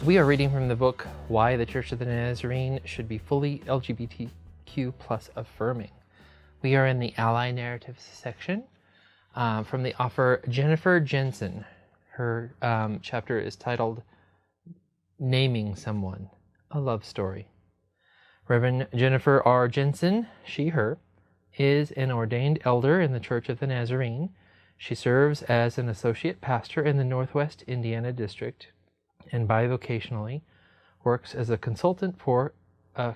We are reading from the book Why the Church of the Nazarene Should Be Fully LGBTQ Plus Affirming. We are in the Ally Narratives section from the author Jensen. Her chapter is titled Naming Someone, a Love Story. Reverend Jennifer R. Jensen, she, her, is an ordained elder in the Church of the Nazarene. She serves as an associate pastor in the Northwest Indiana District and bivocationally works as a consultant for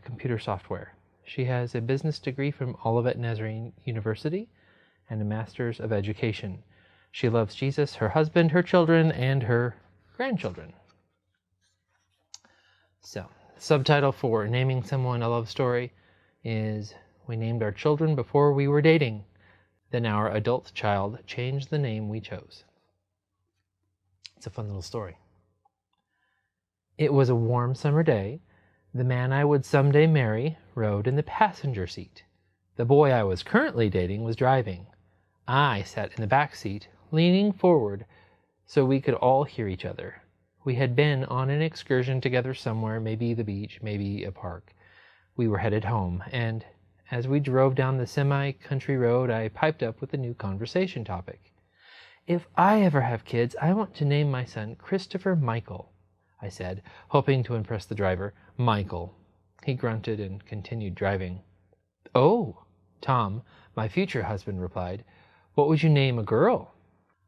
computer software. She has a business degree from Olivet Nazarene University and a Master's of Education. She loves Jesus, her husband, her children, and her grandchildren. So, the subtitle for Naming Someone a Love Story is We Named Our Children Before We Were Dating. Then our adult child changed the name we chose. It's a fun little story. It was a warm summer day. The man I would someday marry rode in the passenger seat. The boy I was currently dating was driving. I sat in the back seat, leaning forward so we could all hear each other. We had been on an excursion together somewhere, maybe the beach, maybe a park. We were headed home, and as we drove down the semi-country road, I piped up with a new conversation topic. If I ever have kids, I want to name my son Christopher Michael, I said, hoping to impress the driver. Michael. He grunted and continued driving. Oh, Tom, my future husband, replied. What would you name a girl?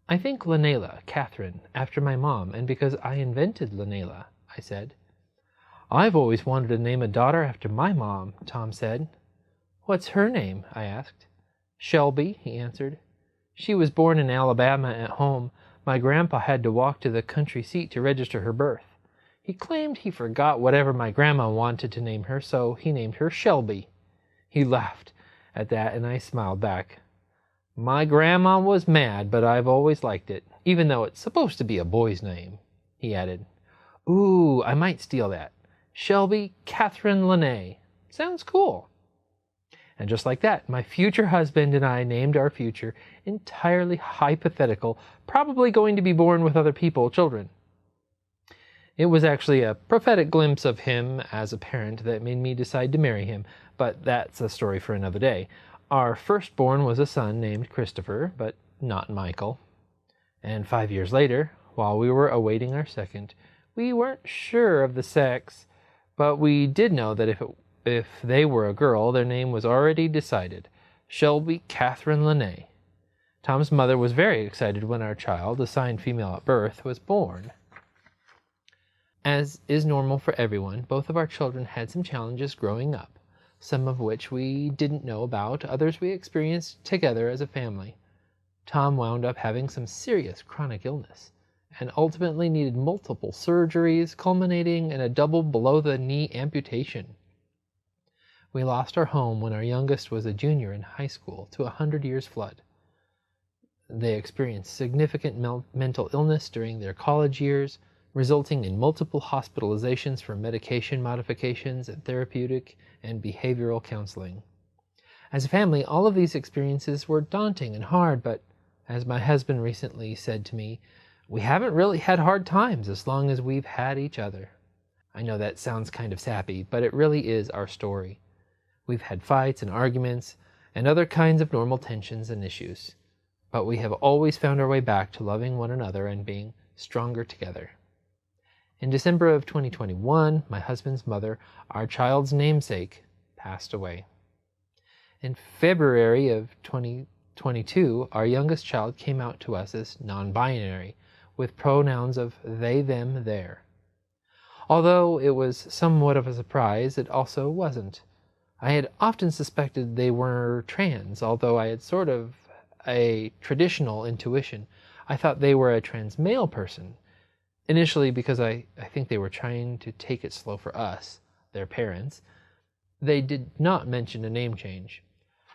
I think Lanela, Catherine, after my mom, and because I invented Lanela, I said. I've always wanted to name a daughter after my mom, Tom said. What's her name? I asked. Shelby, he answered. She was born in Alabama at home. My grandpa had to walk to the country seat to register her birth. He claimed he forgot whatever my grandma wanted to name her, so he named her Shelby. He laughed at that, and I smiled back. My grandma was mad, but I've always liked it, even though it's supposed to be a boy's name, he added. Ooh, I might steal that. Shelby Catherine Lene. Sounds cool. And just like that, my future husband and I named our future, entirely hypothetical, probably going to be born with other people, children. It was actually a prophetic glimpse of him as a parent that made me decide to marry him, but that's a story for another day. Our firstborn was a son named Christopher, but not Michael. And 5 years later, while we were awaiting our second, we weren't sure of the sex, but we did know that if they were a girl, their name was already decided, Shelby Catherine Lene. Tom's mother was very excited when our child, assigned female at birth, was born. As is normal for everyone, both of our children had some challenges growing up, some of which we didn't know about, others we experienced together as a family. Tom wound up having some serious chronic illness, and ultimately needed multiple surgeries, culminating in a double below-the-knee amputation. We lost our home when our youngest was a junior in high school to a 100 years flood. They experienced significant mental illness during their college years, resulting in multiple hospitalizations for medication modifications and therapeutic and behavioral counseling. As a family, all of these experiences were daunting and hard, but as my husband recently said to me, we haven't really had hard times as long as we've had each other. I know that sounds kind of sappy, but it really is our story. We've had fights and arguments and other kinds of normal tensions and issues, but we have always found our way back to loving one another and being stronger together. In December of 2021, my husband's mother, our child's namesake, passed away. In February of 2022, our youngest child came out to us as non-binary, with pronouns of they, them, their. Although it was somewhat of a surprise, it also wasn't. I had often suspected they were trans, although I had sort of a traditional intuition. I thought they were a trans male person. Initially, because I think they were trying to take it slow for us, their parents, they did not mention a name change.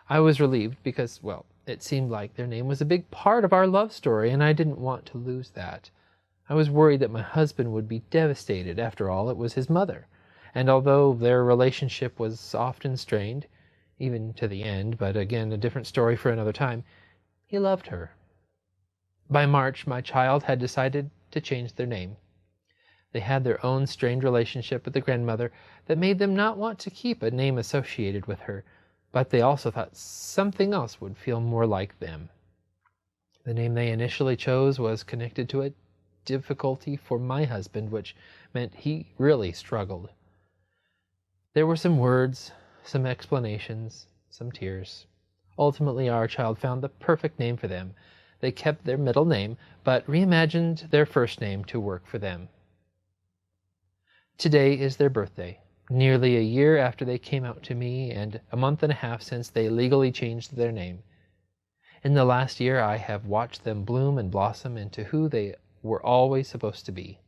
I was relieved because, well, it seemed like their name was a big part of our love story, and I didn't want to lose that. I was worried that my husband would be devastated. After all, it was his mother. And although their relationship was often strained, even to the end, but again, a different story for another time, he loved her. By March, my child had decided to change their name. They had their own strained relationship with the grandmother that made them not want to keep a name associated with her, but they also thought something else would feel more like them. The name they initially chose was connected to a difficulty for my husband, which meant he really struggled. There were some words, some explanations, some tears. Ultimately, our child found the perfect name for them. They kept their middle name, but reimagined their first name to work for them. Today is their birthday, nearly a year after they came out to me, and a month and a half since they legally changed their name. In the last year, I have watched them bloom and blossom into who they were always supposed to be.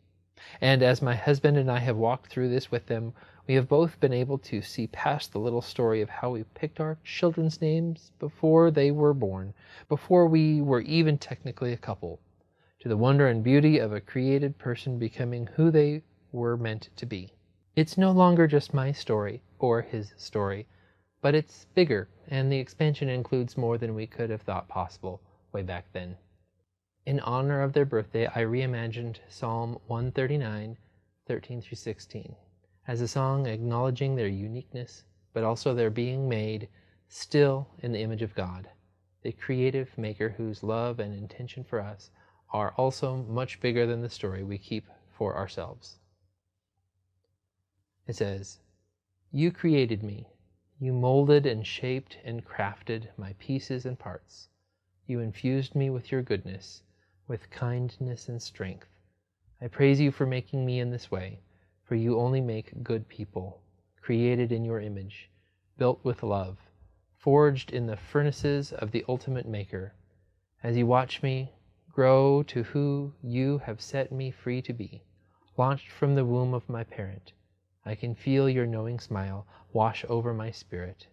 And as my husband and I have walked through this with them, we have both been able to see past the little story of how we picked our children's names before they were born, before we were even technically a couple, to the wonder and beauty of a created person becoming who they were meant to be. It's no longer just my story, or his story, but it's bigger, and the expansion includes more than we could have thought possible way back then. In honor of their birthday, I reimagined Psalm 139, 13 through 16, as a song acknowledging their uniqueness, but also their being made still in the image of God, the creative maker whose love and intention for us are also much bigger than the story we keep for ourselves. It says, "You created me. You molded and shaped and crafted my pieces and parts. You infused me with your goodness, with kindness and strength. I praise you for making me in this way, for you only make good people, created in your image, built with love, forged in the furnaces of the ultimate maker. As you watch me grow to who you have set me free to be, launched from the womb of my parent, I can feel your knowing smile wash over my spirit.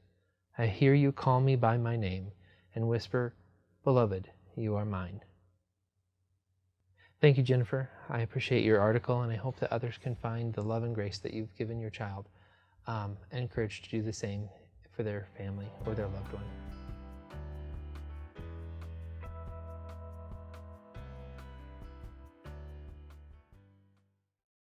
I hear you call me by my name and whisper, 'Beloved, you are mine.'" Thank you, Jennifer. I appreciate your article, and I hope that others can find the love and grace that you've given your child, and encouraged to do the same for their family or their loved one.